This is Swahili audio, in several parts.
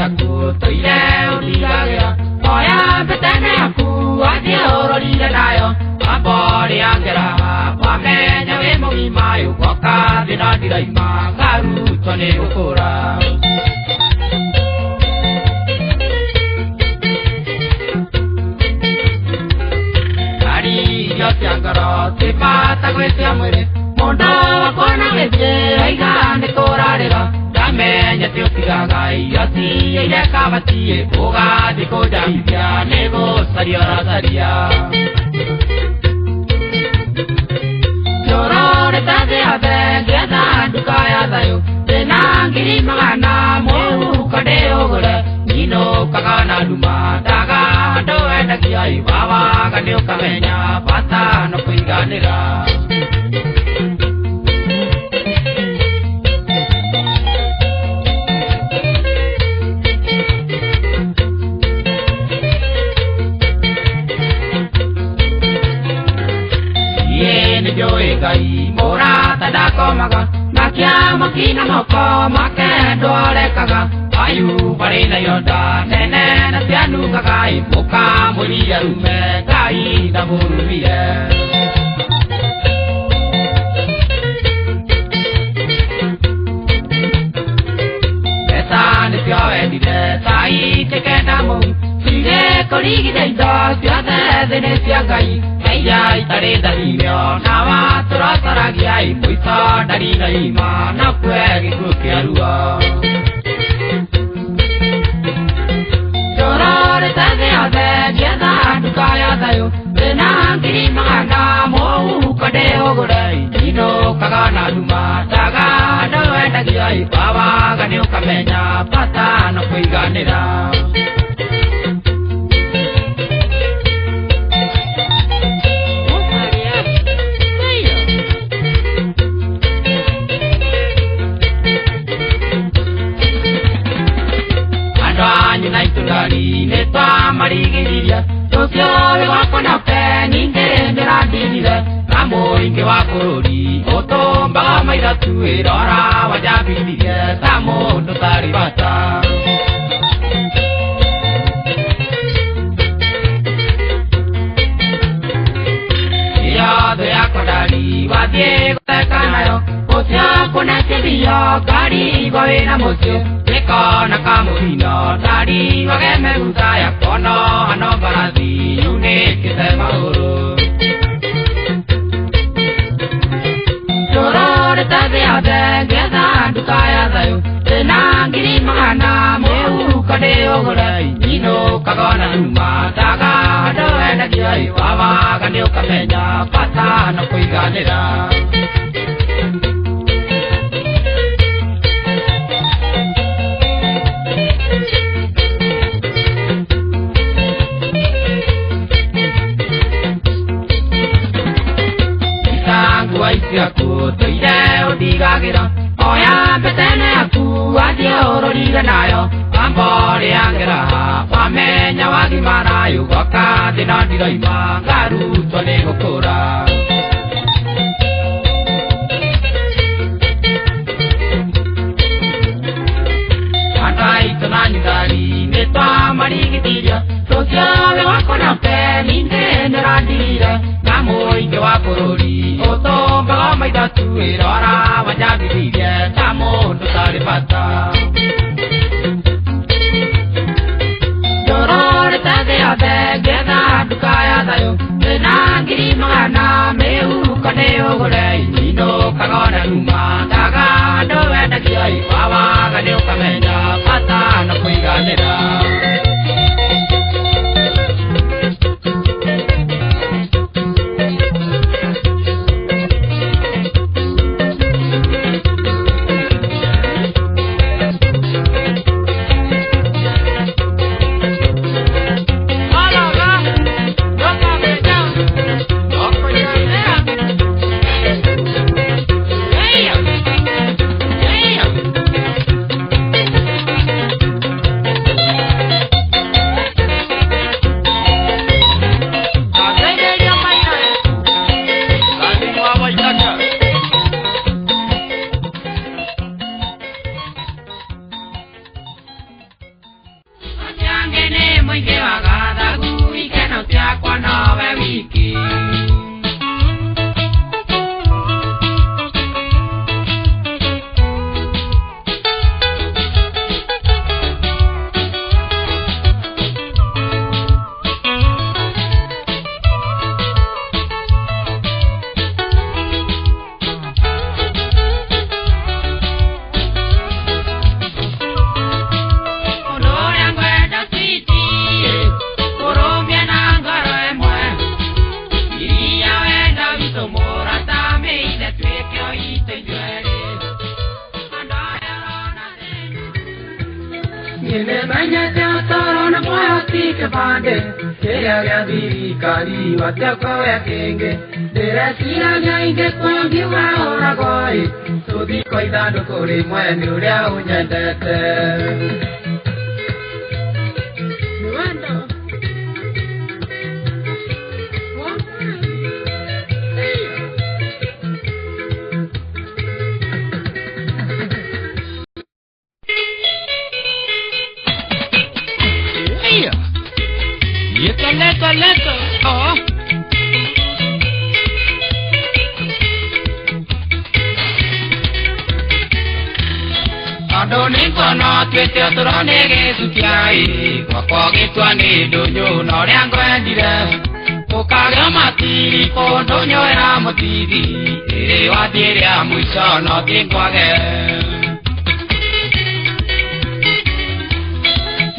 aku toileo digagera oya betene aku adi orori dayo abori angera pamenya we mogimayo kwaka dina diraima garu tone ukura ari yotiangara tipata kwete amure mondo kona wete aiga nekorarera menya tio tigagai ati ile kabati oga diko jamia nego saria yorore tade ade geda dukaya dayo tenangiri magana mo kade ogore nino kagana duma daga do edakiai baba ganyo kamenya pata no kuiganira gai mora tada komaga makia makina moko makendo lekaga ayu parina yoda nene na tianu kagai muka mulia rume kai da burubie beta ne tio edide tai kekenda mu sire koligi dei do siate dene siagai ai tare dari myo nawa tura taragi ai puisa dari nai ma na kwegi kukiarua jorore tade ade geda dukaya dayo benangiri magana mo kade ogorai dino kagana duma daga do edagi ai baba ganyo kamenya pata no kuiganira marigiria tokyo wakona peni ndera dinire amo inge wakururi otomba maida tuirora wajabirie samo ndotari bata ya de akodari wadie kanayo osya kona tebia gari goena mosyo kona kamurino dari wageme udaya kono ano baradi yune kite mauru jorore tade ade geda dukaya dayo tenangiri magana meu kade ogorai nino kagona numa daga do edagiai wawa ganyo kamenya pata no kuiganira aku toileo digagera oya betene aku adi orori nayo ambori angera pamenya wagi marayo goka dina diraima garu tone gokora atai tonani dari neta marigitiria sosya we wakona pe ninde neradira namo inge wakorori otomba maida tuirora wajabirie tamo ndotari pata dorore tade ade geda dukaya dayo tenangiri magana meu kade ogorei nino kagona numa daga do edagiai baba ganyo kamenya pata no kuiganira muziki. Kali watako ya kenge Deresira nyainge kwa giwa ora goi Sudi koi dando kore mwene urea unyendete Nuendo Leto. Oh. Adoni kono twete aturane ge sutiai kwa gitwani donyo no ryango endire ukaga matiri ko donyo era mutiri ire watire amuiso no tingwage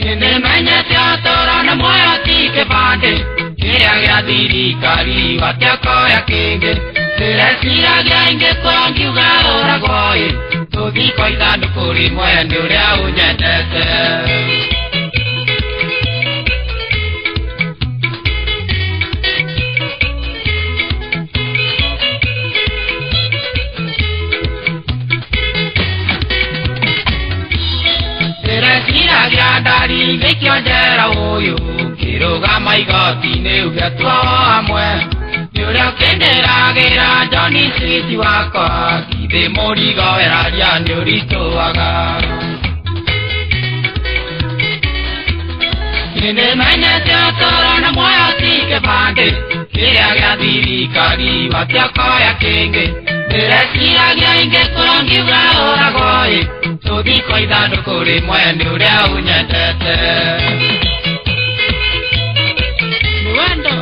Nene manya teatro na moya tike bande Kaya diri kari watako ya kenge Teresira genge kongi uga ora goye Tudi koi dando kuri moya nurea unyendete Dari vekyo jera oyo Kiroga maigoti ne ugatwa amwe Yura kendera gera Johnny Sweetie wako Kide mori goera ya nyorito waga Nene manya teatro na moya tike bande Kaya gadiri kari watako ya kenge Deresira genge kongi uga ora goye Tudi koi dando kore mwene urea unyendete Nuendo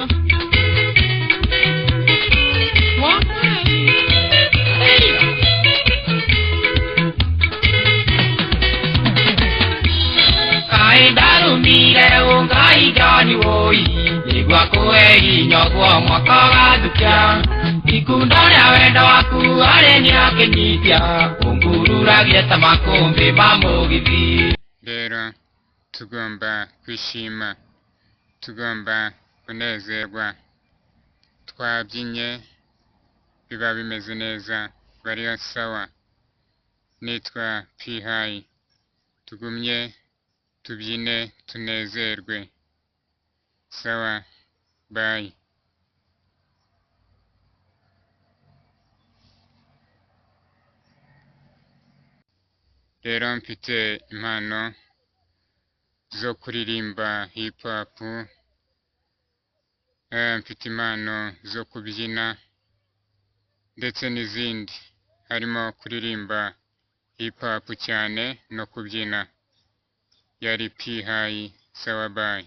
Kai daru mire ungai gani woi Igwa kue inyogwa mwakaga dukia Ikundone awendo waku areni yake nipya Ungurura gieta makombe mamugithi Rero tugomba kwishima tugomba kunezerwa Twabyinye biba bimeze neza bariyo sawa Nitwa P-High Tugumye tubyine tunezerwe Sawa bye Rero mfite impano zo kuririmba hip hop mfite impano zo kubyina ndetse n'izindi harimo kuririmba hip hop cyane no kubyina Yari P-High sawa bye